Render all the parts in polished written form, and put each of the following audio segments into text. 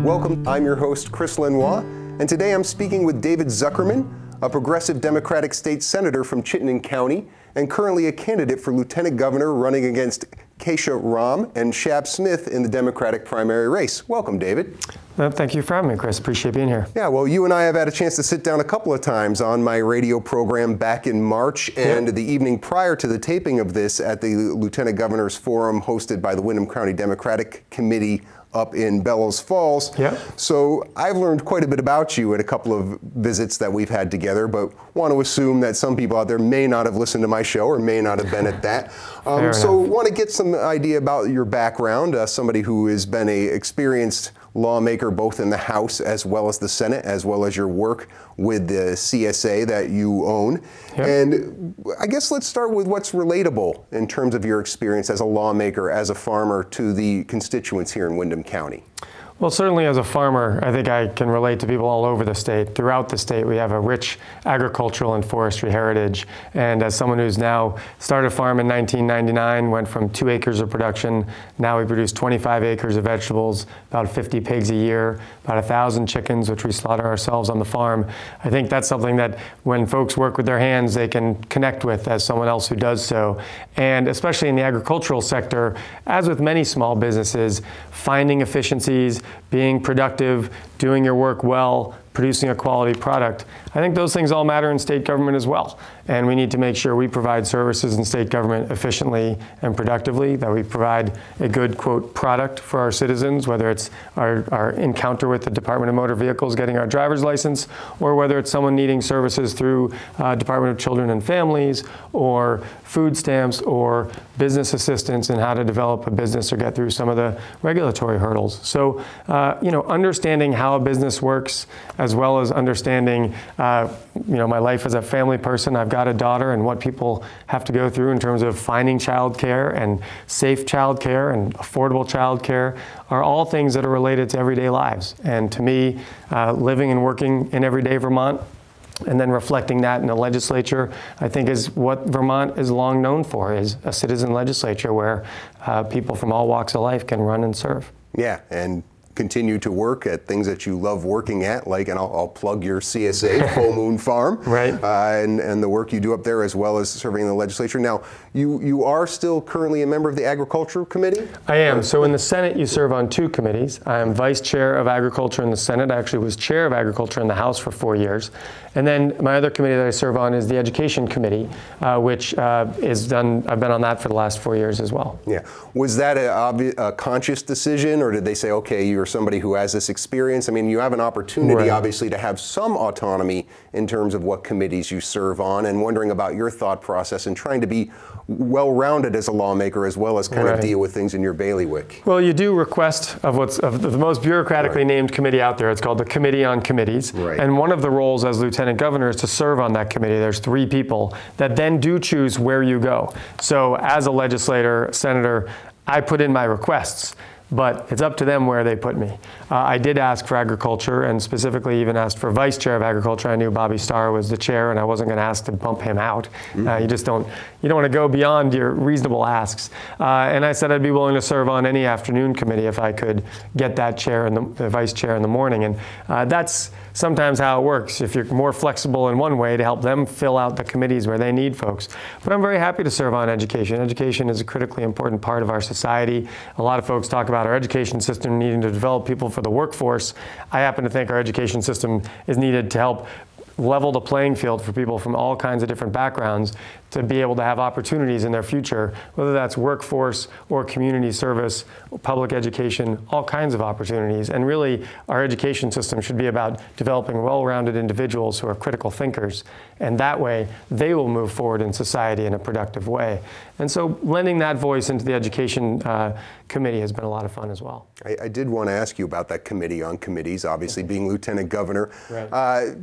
Welcome, I'm your host, Chris Lenois, and today I'm speaking with David Zuckerman, a progressive Democratic state senator from Chittenden County, and currently a candidate for lieutenant governor running against Keisha Ram and Shab Smith in the Democratic primary race. Welcome, David. Well, thank you for having me, Chris. Appreciate being here. Yeah, well, you and I have had a chance to sit down a couple of times on my radio program back in March and the evening prior to the taping of this at the Lieutenant Governor's Forum hosted by the Windham County Democratic Committee up in Bellows Falls. So I've learned quite a bit about you at a couple of visits that we've had together, but want to assume that some people out there may not have listened to my show or may not have been at that. So want to get some idea about your background, somebody who has been an experienced lawmaker both in the House as well as the Senate, as well as your work with the CSA that you own. And I guess let's start with what's relatable in terms of your experience as a lawmaker, as a farmer, to the constituents here in Windham County. Well, certainly as a farmer, I think I can relate to people all over the state. Throughout the state, we have a rich agricultural and forestry heritage. And as someone who's now started a farm in 1999, went from 2 acres of production, now we produce 25 acres of vegetables, about 50 pigs a year, about 1,000 chickens, which we slaughter ourselves on the farm. I think that's something that when folks work with their hands, they can connect with as someone else who does so. And especially in the agricultural sector, as with many small businesses, finding efficiencies, being productive, doing your work well, producing a quality product. I think those things all matter in state government as well. And we need to make sure we provide services in state government efficiently and productively, that we provide a good, quote, product for our citizens, whether it's our encounter with the Department of Motor Vehicles getting our driver's license, or whether it's someone needing services through Department of Children and Families, or food stamps, or business assistance in how to develop a business or get through some of the regulatory hurdles. So, you know, understanding how a business works, as well as understanding, you know, my life as a family person. I've got a daughter, and what people have to go through in terms of finding childcare and safe childcare and affordable childcare are all things that are related to everyday lives. And to me, living and working in everyday Vermont, and then reflecting that in the legislature, I think is what Vermont is long known for, is a citizen legislature where people from all walks of life can run and serve. Yeah, and continue to work at things that you love working at, like, and I'll plug your CSA, Full Moon Farm, and the work you do up there, as well as serving in the legislature. Now, you are still currently a member of the Agriculture Committee? I am. So in the Senate, you serve on 2 committees. I am Vice Chair of Agriculture in the Senate. I actually was Chair of Agriculture in the House for 4 years. And then my other committee that I serve on is the Education Committee, which I've been on that for the last 4 years as well. Yeah. Was that a conscious decision, or did they say, okay, you're somebody who has this experience? I mean, you have an opportunity, obviously, to have some autonomy in terms of what committees you serve on, and wondering about your thought process and trying to be well-rounded as a lawmaker, as well as kind of deal with things in your bailiwick. Well, you do request of the most bureaucratically named committee out there. It's called the Committee on Committees. And one of the roles as Lieutenant Governor is to serve on that committee. There's 3 people that then do choose where you go. So as a legislator, senator, I put in my requests, but it's up to them where they put me. I did ask for agriculture, and specifically even asked for Vice Chair of Agriculture. I knew Bobby Starr was the chair, and I wasn't going to ask to bump him out. You don't want to go beyond your reasonable asks. And I said I'd be willing to serve on any afternoon committee if I could get that chair and the Vice Chair in the morning. And that's sometimes how it works, if you're more flexible in one way to help them fill out the committees where they need folks. But I'm very happy to serve on education. Education is a critically important part of our society. A lot of folks talk about our education system needing to develop people for the workforce. I happen to think our education system is needed to help level the playing field for people from all kinds of different backgrounds to be able to have opportunities in their future, whether that's workforce or community service, public education, all kinds of opportunities. And really, our education system should be about developing well-rounded individuals who are critical thinkers. And that way, they will move forward in society in a productive way. And so lending that voice into the Education Committee has been a lot of fun as well. I did want to ask you about that Committee on Committees, obviously being Lieutenant Governor.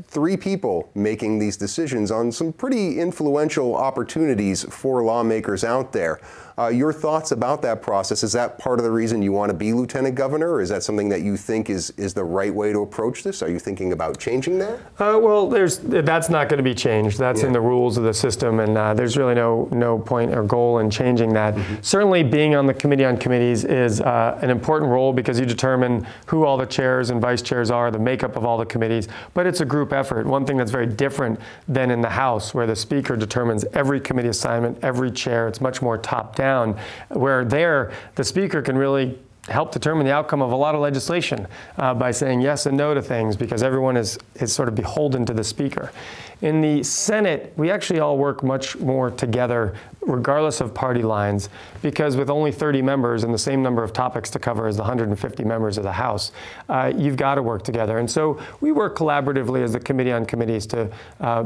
3 people making these decisions on some pretty influential opportunities for lawmakers out there. Your thoughts about that process? Is that part of the reason you want to be Lieutenant Governor, or is that something that you think is the right way to approach this? Are you thinking about changing that? Well, that's not going to be changed. That's in the rules of the system, and there's really no point or goal in changing that. Certainly being on the Committee on Committees is an important role because you determine who all the chairs and vice chairs are, the makeup of all the committees, but it's a group effort. One thing that's very different than in the House, where the Speaker determines every committee assignment, every chair. It's much more top-down, where there the Speaker can really help determine the outcome of a lot of legislation by saying yes and no to things, because everyone is sort of beholden to the Speaker. In the Senate, we actually all work much more together, regardless of party lines, because with only 30 members and the same number of topics to cover as the 150 members of the House, you've got to work together. And so we work collaboratively as the Committee on Committees to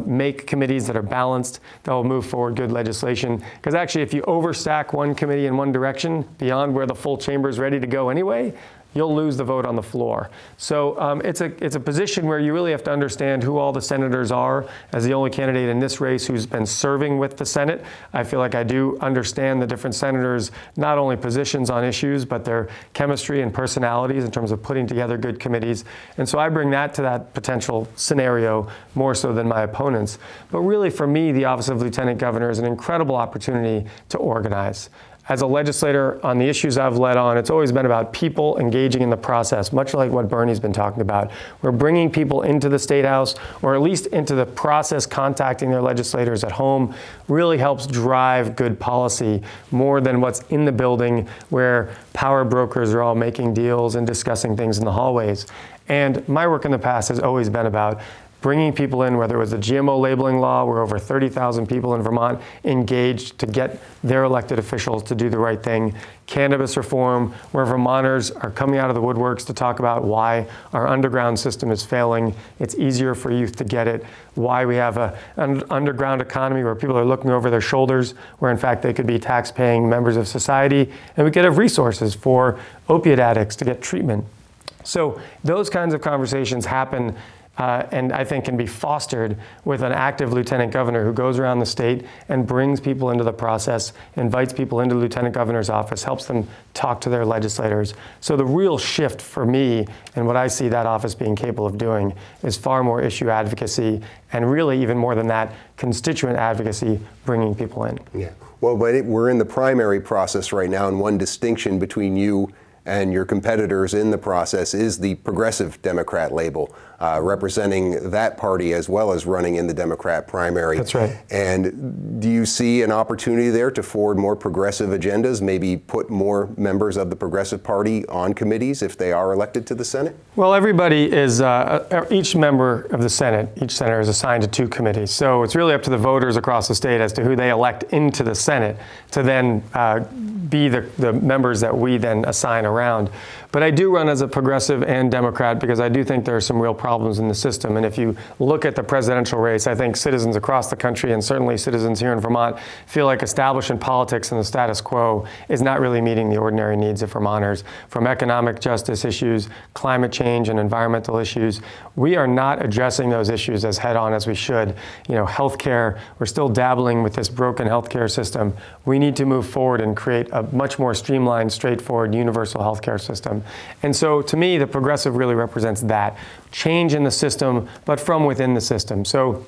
make committees that are balanced, that will move forward good legislation. Because actually, if you overstack one committee in one direction beyond where the full chamber is ready to go anyway, you'll lose the vote on the floor. So it's a position where you really have to understand who all the senators are. As the only candidate in this race who's been serving with the Senate, I feel like I do understand the different senators, not only positions on issues, but their chemistry and personalities in terms of putting together good committees. And so I bring that to that potential scenario more so than my opponents. But really, for me, the office of Lieutenant Governor is an incredible opportunity to organize. As a legislator, on the issues I've led on, it's always been about people engaging in the process, much like what Bernie's been talking about. We're bringing people into the State House, or at least into the process, contacting their legislators at home, really helps drive good policy more than what's in the building where power brokers are all making deals and discussing things in the hallways. And my work in the past has always been about bringing people in, whether it was the GMO labeling law, where over 30,000 people in Vermont engaged to get their elected officials to do the right thing, cannabis reform, where Vermonters are coming out of the woodworks to talk about why our underground system is failing. It's easier for youth to get it, why we have an underground economy where people are looking over their shoulders, where in fact they could be tax-paying members of society, and we could have resources for opiate addicts to get treatment. So those kinds of conversations happen and I think can be fostered with an active lieutenant governor who goes around the state and brings people into the process, invites people into the lieutenant governor's office, helps them talk to their legislators. So the real shift for me and what I see that office being capable of doing is far more issue advocacy, and really even more than that, constituent advocacy, bringing people in. Yeah. Well, but we're in the primary process right now, and one distinction between you and your competitors in the process is the progressive Democrat label, representing that party as well as running in the Democrat primary. That's right. And do you see an opportunity there to forward more progressive agendas, maybe put more members of the Progressive Party on committees if they are elected to the Senate? Well, everybody is, each member of the Senate, each senator is assigned to 2 committees. So it's really up to the voters across the state as to who they elect into the Senate to then be the members that we then assign around. But I do run as a progressive and Democrat because I do think there are some real problems in the system. And if you look at the presidential race, I think citizens across the country, and certainly citizens here in Vermont, feel like establishment politics and the status quo is not really meeting the ordinary needs of Vermonters. From economic justice issues, climate change, and environmental issues, we are not addressing those issues as head-on as we should. You know, healthcare, we're still dabbling with this broken healthcare system. We need to move forward and create a much more streamlined, straightforward, universal healthcare system. And so to me, the progressive really represents that. Change in the system, but from within the system. So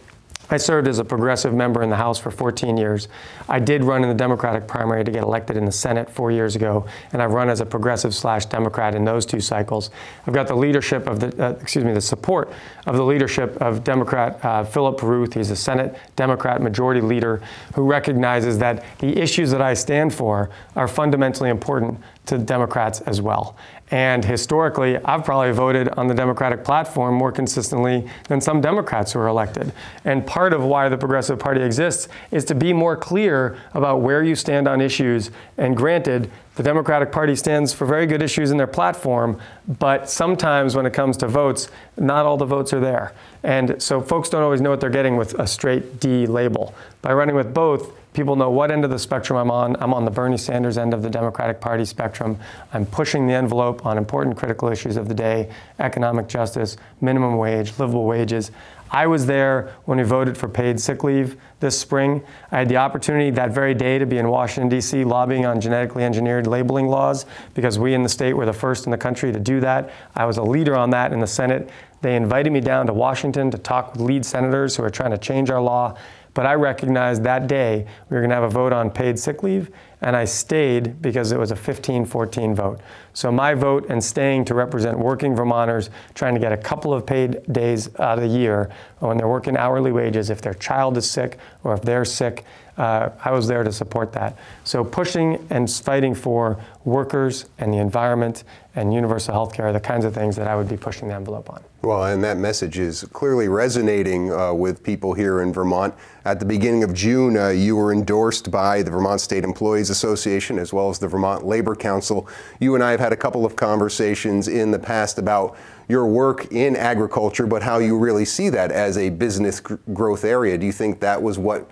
I served as a progressive member in the House for 14 years. I did run in the Democratic primary to get elected in the Senate 4 years ago, and I've run as a progressive/Democrat in those 2 cycles. I've got the leadership of the support of the leadership of Democrat Philip Ruth. He's a Senate Democrat majority leader who recognizes that the issues that I stand for are fundamentally important to Democrats as well. And historically, I've probably voted on the Democratic platform more consistently than some Democrats who are elected. And part of why the Progressive Party exists is to be more clear about where you stand on issues. And granted, the Democratic Party stands for very good issues in their platform, but sometimes when it comes to votes, not all the votes are there. And so folks don't always know what they're getting with a straight D label. By running with both, people know what end of the spectrum I'm on. I'm on the Bernie Sanders end of the Democratic Party spectrum. I'm pushing the envelope on important critical issues of the day, economic justice, minimum wage, livable wages. I was there when we voted for paid sick leave this spring. I had the opportunity that very day to be in Washington, D.C. lobbying on genetically engineered labeling laws because we in the state were the first in the country to do that. I was a leader on that in the Senate. They invited me down to Washington to talk with lead senators who are trying to change our law. But I recognized that day we were going to have a vote on paid sick leave, and I stayed because it was a 15-14 vote. So my vote and staying to represent working Vermonters trying to get a couple of paid days out of the year when they're working hourly wages, if their child is sick or if they're sick, I was there to support that. So pushing and fighting for workers and the environment and universal health care are the kinds of things that I would be pushing the envelope on. Well, and that message is clearly resonating with people here in Vermont. At the beginning of June, you were endorsed by the Vermont State Employees Association as well as the Vermont Labor Council. You and I have had a couple of conversations in the past about your work in agriculture, but how you really see that as a business growth area. Do you think that was what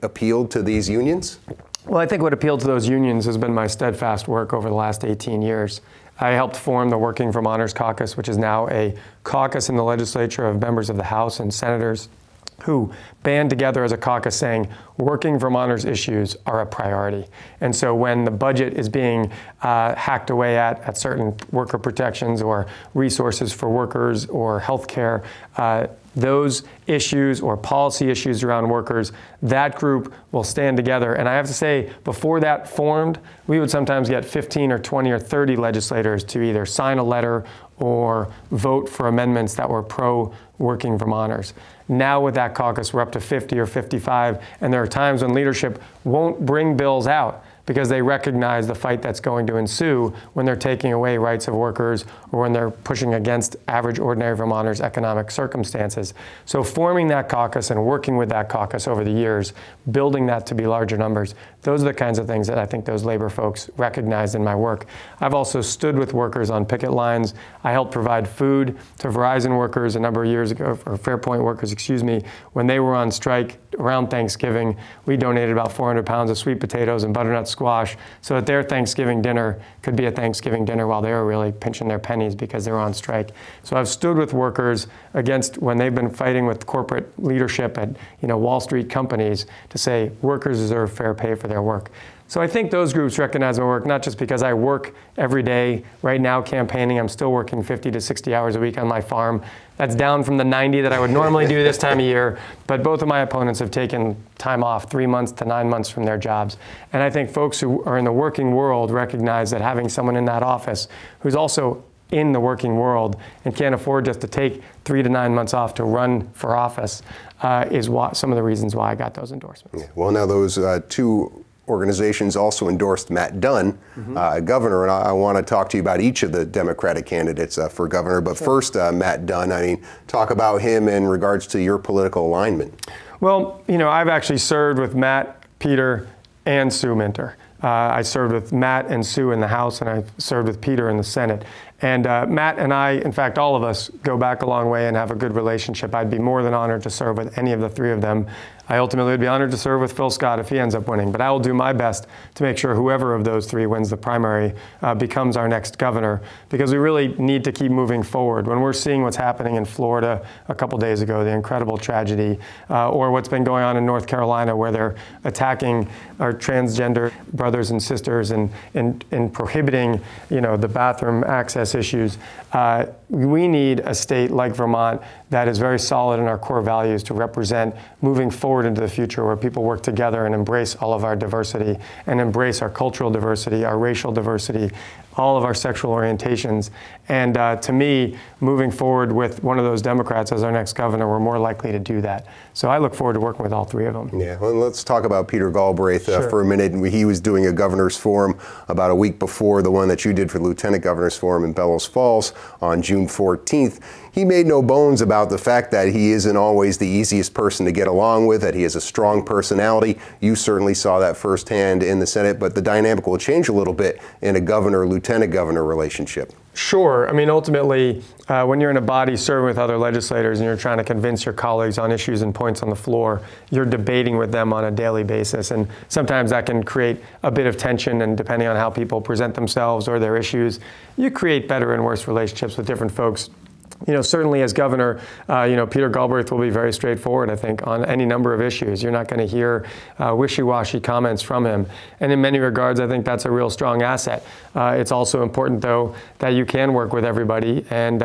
appealed to these unions? Well, I think what appealed to those unions has been my steadfast work over the last 18 years. I helped form the Working Vermonters Caucus, which is now a caucus in the legislature of members of the House and senators who band together as a caucus saying working Vermonters issues are a priority. And so when the budget is being hacked away at certain worker protections or resources for workers or health care, those issues or policy issues around workers, that group will stand together. And I have to say, before that formed, we would sometimes get 15 or 20 or 30 legislators to either sign a letter or vote for amendments that were pro-working Vermonters. Now with that caucus, we're up to 50 or 55, and there are times when leadership won't bring bills out because they recognize the fight that's going to ensue when they're taking away rights of workers or when they're pushing against average, ordinary Vermonters' economic circumstances. So forming that caucus and working with that caucus over the years, building that to be larger numbers, those are the kinds of things that I think those labor folks recognized in my work. I've also stood with workers on picket lines. I helped provide food to Verizon workers a number of years ago, or Fairpoint workers, excuse me, when they were on strike around Thanksgiving. We donated about 400 pounds of sweet potatoes and butternut squash so that their Thanksgiving dinner could be a Thanksgiving dinner while they were really pinching their pennies because they were on strike. So I've stood with workers against when they've been fighting with corporate leadership at Wall Street companies to say workers deserve fair pay for their work. So I think those groups recognize my work, not just because I work every day. Right now campaigning, I'm still working 50 to 60 hours a week on my farm. That's down from the 90 that I would normally do this time of year. But both of my opponents have taken time off, 3 months to 9 months from their jobs. And I think folks who are in the working world recognize that having someone in that office who's also in the working world and can't afford just to take 3 to 9 months off to run for office is some of the reasons why I got those endorsements. Yeah. Well, now those two organizations also endorsed Matt Dunn, governor, and I want to talk to you about each of the Democratic candidates for governor. But first, Matt Dunn, I mean, talk about him in regards to your political alignment. Well, I've actually served with Matt, Peter, and Sue Minter. I served with Matt and Sue in the House, and I served with Peter in the Senate. And Matt and I, in fact, all of us go back a long way and have a good relationship. I'd be more than honored to serve with any of the three of them. I ultimately would be honored to serve with Phil Scott if he ends up winning. But I will do my best to make sure whoever of those three wins the primary becomes our next governor, because we really need to keep moving forward. When we're seeing what's happening in Florida a couple days ago, the incredible tragedy, or what's been going on in North Carolina where they're attacking our transgender brothers and sisters and prohibiting the bathroom access issues, we need a state like Vermont that is very solid in our core values to represent moving forward into the future, where people work together and embrace all of our diversity and embrace our cultural diversity, our racial diversity, all of our sexual orientations. And to me, moving forward with one of those Democrats as our next governor, we're more likely to do that. So I look forward to working with all three of them. Yeah, well, let's talk about Peter Galbraith for a minute. He was doing a governor's forum about a week before the one that you did for the Lieutenant Governor's Forum in Bellows Falls on June 14th. He made no bones about the fact that he isn't always the easiest person to get along with, that he has a strong personality. You certainly saw that firsthand in the Senate, but the dynamic will change a little bit in a governor-lieutenant governor relationship. Sure. I mean, ultimately, when you're in a body serving with other legislators and you're trying to convince your colleagues on issues and points on the floor, you're debating with them on a daily basis. And sometimes that can create a bit of tension, and depending on how people present themselves or their issues, you create better and worse relationships with different folks certainly as governor, Peter Galbraith will be very straightforward, I think, on any number of issues. You're not going to hear wishy-washy comments from him. And in many regards, I think that's a real strong asset. It's also important, though, that you can work with everybody and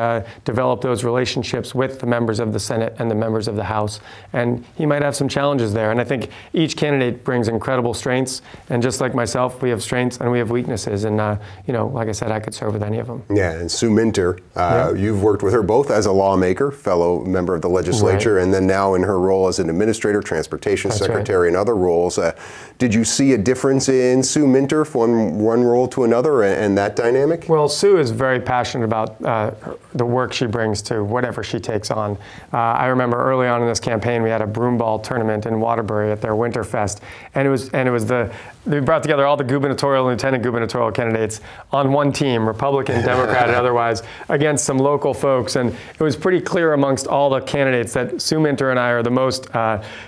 develop those relationships with the members of the Senate and the members of the House. And he might have some challenges there. And I think each candidate brings incredible strengths. And just like myself, we have strengths and we have weaknesses. And, like I said, I could serve with any of them. Yeah, and Sue Minter, you've worked with her both as a lawmaker, fellow member of the legislature, and then now in her role as an administrator, transportation secretary, and other roles. Did you see a difference in Sue Minter from one role to another and that dynamic? Well, Sue is very passionate about the work she brings to whatever she takes on. I remember early on in this campaign, we had a broomball tournament in Waterbury at their Winterfest, and they brought together all the gubernatorial and lieutenant gubernatorial candidates on one team, Republican, Democrat, and otherwise, against some local folks. And it was pretty clear amongst all the candidates that Sue Minter and I are the most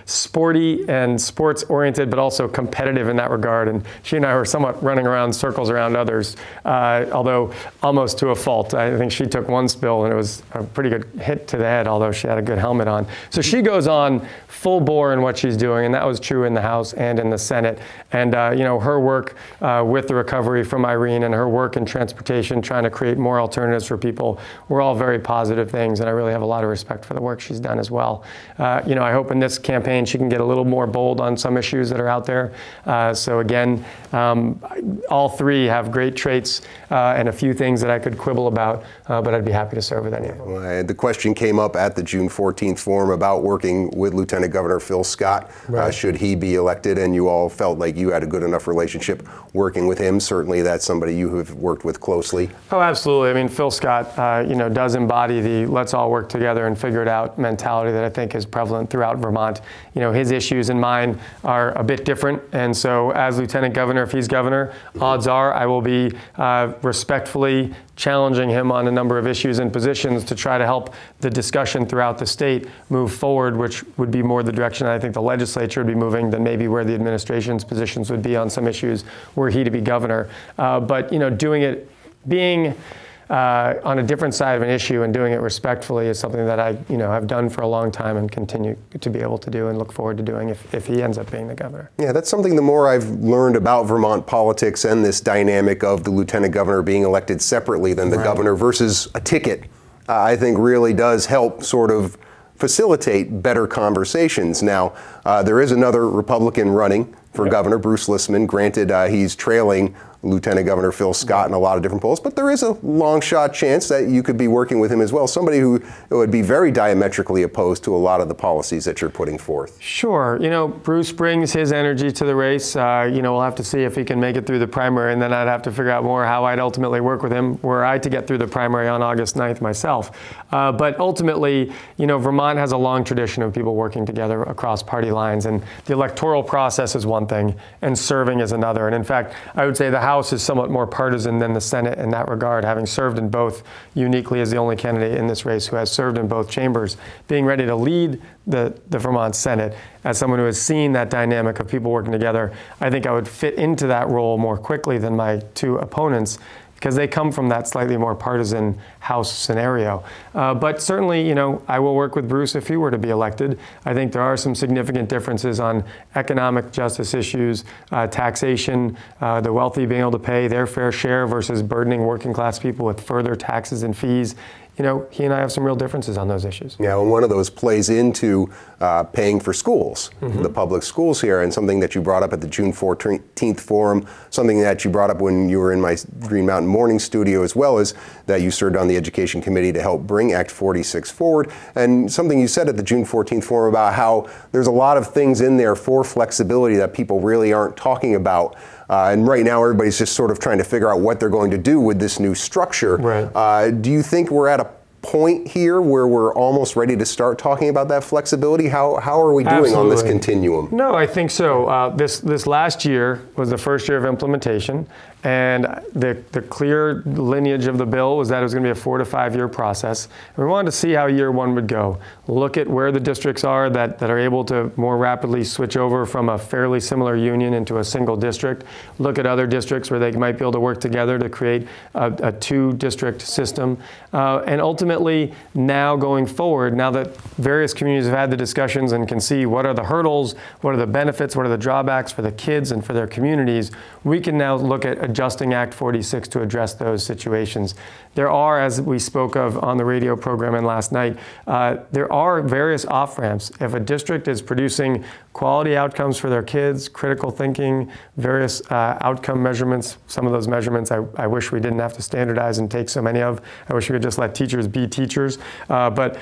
sporty and sports-oriented, but also competitive in that regard. And she and I were somewhat running around circles around others, although almost to a fault. I think she took one spill, and it was a pretty good hit to the head, although she had a good helmet on. So she goes on full bore in what she's doing, and that was true in the House and in the Senate. And her work with the recovery from Irene and her work in transportation, trying to create more alternatives for people, were all very positive things, and I really have a lot of respect for the work she's done as well. I hope in this campaign she can get a little more bold on some issues that are out there. So again, all three have great traits and a few things that I could quibble about, but I'd be happy to serve with any of them. Well, the question came up at the June 14th forum about working with Lieutenant Governor Phil Scott, should he be elected, and you all felt like you had a good enough relationship working with him. Certainly that's somebody you have worked with closely. Oh, absolutely. I mean, Phil Scott, does embody the let's all work together and figure it out mentality that I think is prevalent throughout Vermont. His issues and mine are a bit different, and so as Lieutenant Governor, if he's governor, odds are I will be respectfully challenging him on a number of issues and positions to try to help the discussion throughout the state move forward, which would be more the direction I think the legislature would be moving than maybe where the administration's positions would be on some issues were he to be governor. But being on a different side of an issue and doing it respectfully is something that I have done for a long time and continue to be able to do and look forward to doing if he ends up being the governor. Yeah, that's something the more I've learned about Vermont politics and this dynamic of the lieutenant governor being elected separately than the governor versus a ticket, I think really does help sort of facilitate better conversations. Now, there is another Republican running for governor, Bruce Lenois. Granted, he's trailing Lieutenant Governor Phil Scott in a lot of different polls, but there is a long shot chance that you could be working with him as well, somebody who would be very diametrically opposed to a lot of the policies that you're putting forth. Sure. Bruce brings his energy to the race. We'll have to see if he can make it through the primary, and then I'd have to figure out more how I'd ultimately work with him were I to get through the primary on August 9th myself. But ultimately, Vermont has a long tradition of people working together across party lines, and the electoral process is one thing, and serving is another. And in fact, I would say the House is somewhat more partisan than the Senate in that regard, having served in both uniquely as the only candidate in this race who has served in both chambers. Being ready to lead the Vermont Senate as someone who has seen that dynamic of people working together, I think I would fit into that role more quickly than my two opponents, because they come from that slightly more partisan House scenario. But certainly, I will work with Bruce if he were to be elected. I think there are some significant differences on economic justice issues, taxation, the wealthy being able to pay their fair share versus burdening working class people with further taxes and fees. He and I have some real differences on those issues. Yeah, and one of those plays into paying for schools, the public schools here, and something that you brought up at the June 14th forum, something that you brought up when you were in my Green Mountain Morning studio, as well as that you served on the Education Committee to help bring Act 46 forward, and something you said at the June 14th forum about how there's a lot of things in there for flexibility that people really aren't talking about. And right now, everybody's just sort of trying to figure out what they're going to do with this new structure. Do you think we're at a point here where we're almost ready to start talking about that flexibility? How are we doing on this continuum? No, I think so. This last year was the first year of implementation, And the clear lineage of the bill was that it was going to be a 4 to 5 year process. And we wanted to see how year one would go. Look at where the districts are that are able to more rapidly switch over from a fairly similar union into a single district. Look at other districts where they might be able to work together to create a 2-district system. And ultimately, now going forward, now that various communities have had the discussions and can see what are the hurdles, what are the benefits, what are the drawbacks for the kids and for their communities, we can now look at adjusting Act 46 to address those situations. There are, as we spoke of on the radio program and last night, there are various off-ramps. If a district is producing quality outcomes for their kids, critical thinking, various outcome measurements, some of those measurements I wish we didn't have to standardize and take so many of. I wish we could just let teachers be teachers. But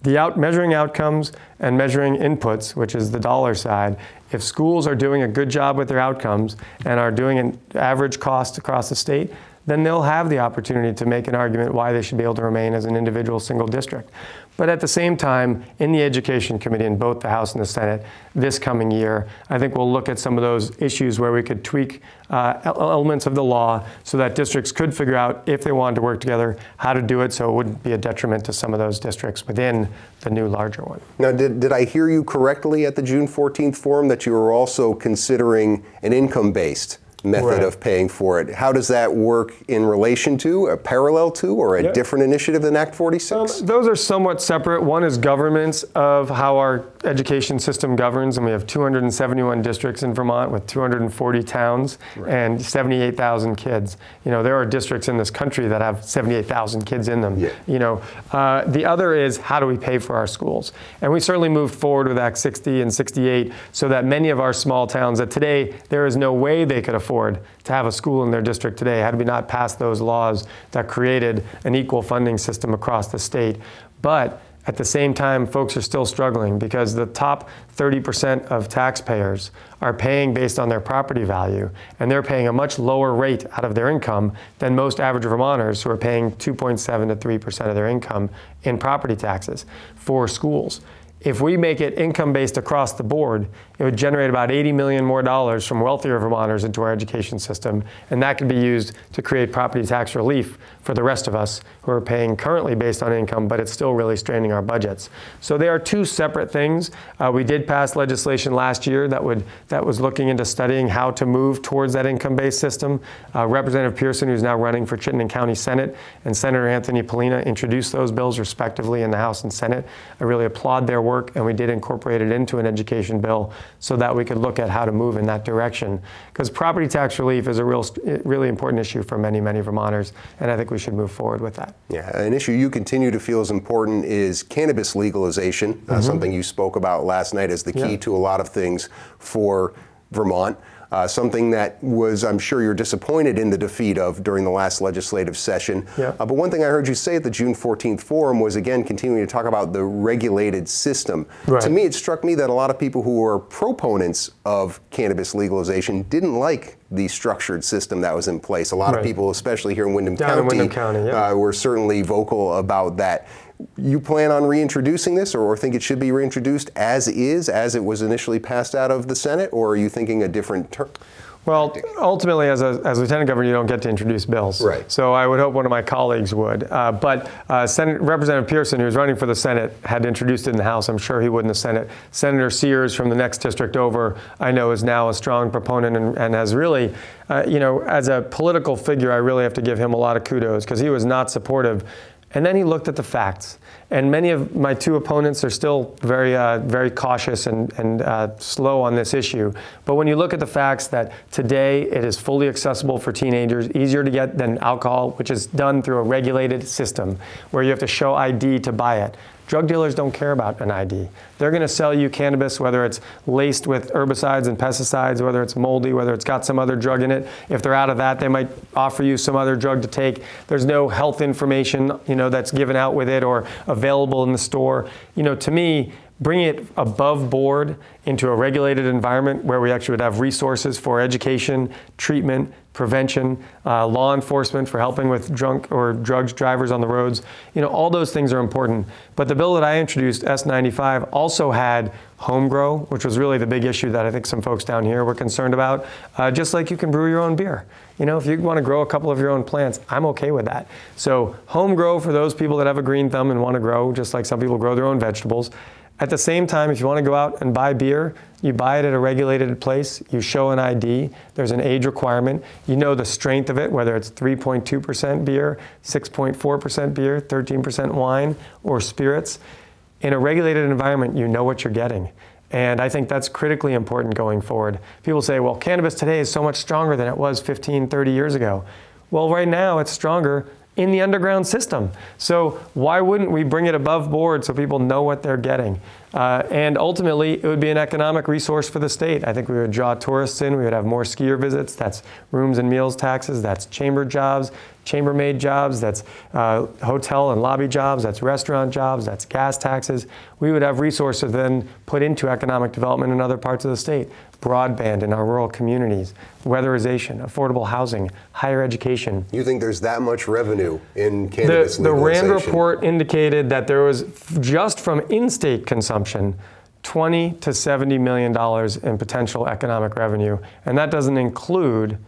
measuring outcomes and measuring inputs, which is the dollar side, if schools are doing a good job with their outcomes and are doing an average cost across the state, then they'll have the opportunity to make an argument why they should be able to remain as an individual single district. But at the same time, in the Education Committee in both the House and the Senate this coming year, I think we'll look at some of those issues where we could tweak elements of the law so that districts could figure out, if they wanted to work together, how to do it so it wouldn't be a detriment to some of those districts within the new larger one. Now, did I hear you correctly at the June 14th forum that you were also considering an income-based method of paying for it? How does that work in relation to, a parallel to, or a different initiative than Act 46? Those are somewhat separate. One is governance of how our education system governs, and we have 271 districts in Vermont with 240 towns and 78,000 kids. You know, there are districts in this country that have 78,000 kids in them. You know, the other is how do we pay for our schools? And we certainly moved forward with Act 60 and 68 so that many of our small towns that today there is no way they could afford to have a school in their district today had we not passed those laws that created an equal funding system across the state. But at the same time, folks are still struggling because the top 30% of taxpayers are paying based on their property value, and they're paying a much lower rate out of their income than most average Vermonters who are paying 2.7 to 3% of their income in property taxes for schools. If we make it income-based across the board, it would generate about $80 million more from wealthier Vermonters into our education system, and that could be used to create property tax relief for the rest of us who are paying currently based on income, but it's still really straining our budgets. So they are two separate things. We did pass legislation last year that was looking into studying how to move towards that income-based system. Representative Pearson, who's now running for Chittenden County Senate, and Senator Anthony Polina introduced those bills respectively in the House and Senate. I really applaud their work, and we did incorporate it into an education bill so that we could look at how to move in that direction. Because property tax relief is a really important issue for many, many Vermonters, and I think we should move forward with that. Yeah, an issue you continue to feel is important is cannabis legalization, something you spoke about last night as the key to a lot of things for Vermont. Something that was, I'm sure you're disappointed in the defeat of during the last legislative session. But one thing I heard you say at the June 14th forum was, again, continuing to talk about the regulated system. To me, it struck me that a lot of people who were proponents of cannabis legalization didn't like the structured system that was in place. A lot of people, especially here in Windham County, were certainly vocal about that. You plan on reintroducing this, or think it should be reintroduced as is, as it was initially passed out of the Senate, or are you thinking a different term? Well, ultimately, as Lieutenant Governor, you don't get to introduce bills. So I would hope one of my colleagues would. But Representative Pearson, who's running for the Senate, had introduced it in the House. I'm sure he would in the Senate. Senator Sears from the next district over, I know, is now a strong proponent and has really, you know, as a political figure, I really have to give him a lot of kudos because he was not supportive. And then he looked at the facts. And many of my two opponents are still very cautious and slow on this issue. But when you look at the facts that today it is fully accessible for teenagers, easier to get than alcohol, which is done through a regulated system where you have to show ID to buy it. Drug dealers don't care about an ID. They're going to sell you cannabis, whether it's laced with herbicides and pesticides, whether it's moldy, whether it's got some other drug in it. If they're out of that, they might offer you some other drug to take. There's no health information, you know, that's given out with it or available in the store. You know, to me, bring it above board into a regulated environment where we actually would have resources for education, treatment, prevention, law enforcement for helping with drunk or drugs drivers on the roads. You know, all those things are important. But the bill that I introduced, S95, also had home grow, which was really the big issue that I think some folks down here were concerned about. Just like you can brew your own beer. You know, if you want to grow a couple of your own plants, I'm okay with that. So home grow for those people that have a green thumb and want to grow, just like some people grow their own vegetables. At the same time, if you want to go out and buy beer, you buy it at a regulated place, you show an ID, there's an age requirement, you know the strength of it, whether it's 3.2% beer, 6.4% beer, 13% wine, or spirits. In a regulated environment, you know what you're getting. And I think that's critically important going forward. People say, well, cannabis today is so much stronger than it was 15, 30 years ago. Well, right now it's stronger in the underground system. So why wouldn't we bring it above board so people know what they're getting? And ultimately, it would be an economic resource for the state. I think we would draw tourists in, we would have more skier visits, that's rooms and meals taxes, that's chamber jobs, chambermaid jobs, that's hotel and lobby jobs, that's restaurant jobs, that's gas taxes. We would have resources then put into economic development in other parts of the state. Broadband in our rural communities, weatherization, affordable housing, higher education. You think there's that much revenue in cannabis legalization? The RAND report indicated that there was, just from in-state consumption, $20 to $70 million in potential economic revenue. And that doesn't include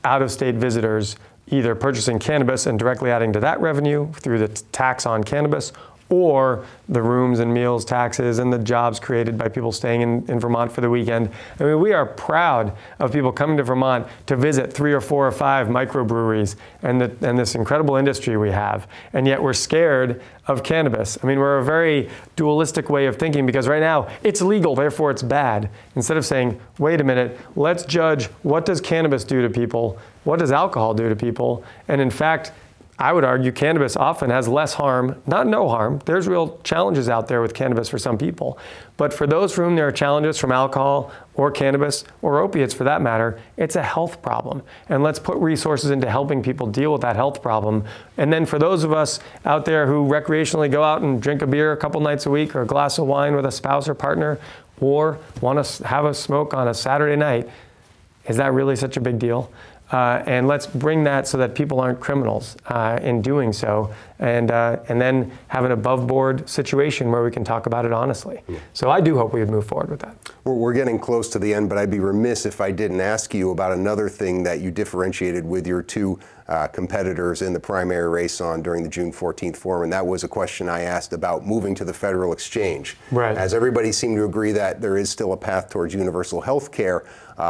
out-of-state visitors either purchasing cannabis and directly adding to that revenue through the tax on cannabis, or the rooms and meals taxes and the jobs created by people staying in Vermont for the weekend. I mean, we are proud of people coming to Vermont to visit 3 or 4 or 5 microbreweries and this incredible industry we have. And yet we're scared of cannabis. I mean, we're a very dualistic way of thinking, because right now it's legal, therefore it's bad. Instead of saying, wait a minute, let's judge what does cannabis do to people? What does alcohol do to people? And in fact, I would argue cannabis often has less harm, not no harm. There's real challenges out there with cannabis for some people. But for those for whom there are challenges from alcohol or cannabis or opiates for that matter, it's a health problem. And let's put resources into helping people deal with that health problem. And then for those of us out there who recreationally go out and drink a beer a couple nights a week or a glass of wine with a spouse or partner, or want to have a smoke on a Saturday night, is that really such a big deal? And let's bring that so that people aren't criminals in doing so, and then have an above-board situation where we can talk about it honestly. Yeah. So I do hope we would move forward with that. We're getting close to the end, but I'd be remiss if I didn't ask you about another thing that you differentiated with your 2 competitors in the primary race during the June 14th forum, and that was a question I asked about moving to the federal exchange. Right. As everybody seemed to agree that there is still a path towards universal health care,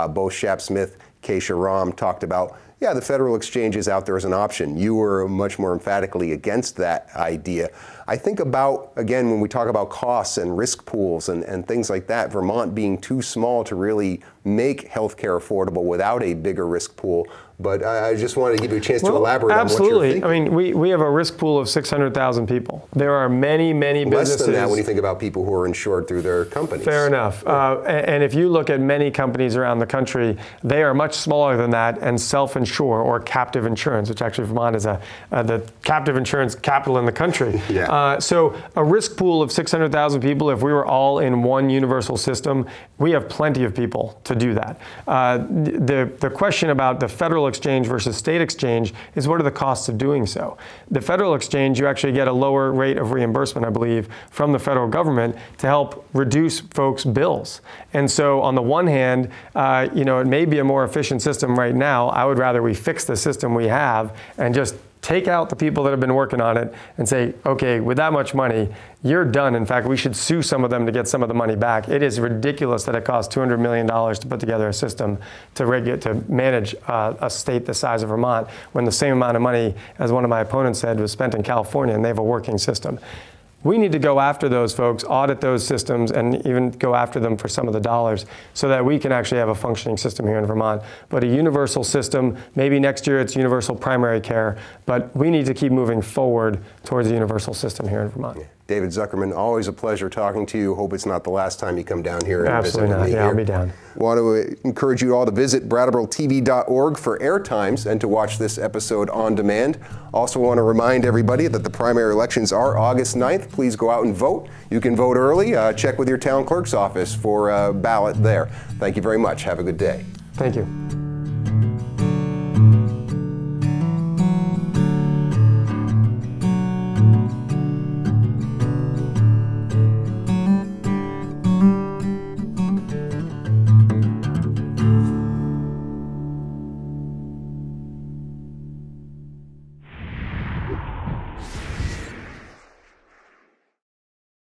both Shap Smith, Keisha Ram talked about, yeah, the federal exchange is out there as an option. You were much more emphatically against that idea. I think about, again, when we talk about costs and risk pools and things like that, Vermont being too small to really make healthcare affordable without a bigger risk pool. But I just wanted to give you a chance to elaborate on what you're thinking. I mean, we have a risk pool of 600,000 people. There are many, many businesses. Less than that when you think about people who are insured through their companies. Fair enough. And if you look at many companies around the country, they are much smaller than that and self-insure, or captive insurance, which actually Vermont is the captive insurance capital in the country. Yeah. So a risk pool of 600,000 people, if we were all in one universal system, we have plenty of people to do that. The question about the federal exchange versus state exchange is, what are the costs of doing so? The federal exchange, you actually get a lower rate of reimbursement, I believe, from the federal government to help reduce folks' bills. And so on the one hand, you know, it may be a more efficient system right now. I would rather we fix the system we have and just take out the people that have been working on it and say, okay, with that much money, you're done. In fact, we should sue some of them to get some of the money back. It is ridiculous that it costs $200 million to put together a system to manage a state the size of Vermont, when the same amount of money, as one of my opponents said, was spent in California, and they have a working system. We need to go after those folks, audit those systems, and even go after them for some of the dollars so that we can actually have a functioning system here in Vermont. But a universal system, maybe next year it's universal primary care, but we need to keep moving forward towards a universal system here in Vermont. Yeah. David Zuckerman, always a pleasure talking to you. Hope it's not the last time you come down here and Absolutely visit with me. I'll be down. Want to encourage you all to visit BrattleboroTV.org for airtimes and to watch this episode on demand. Also want to remind everybody that the primary elections are August 9th. Please go out and vote. You can vote early. Check with your town clerk's office for a ballot there. Thank you very much. Have a good day. Thank you.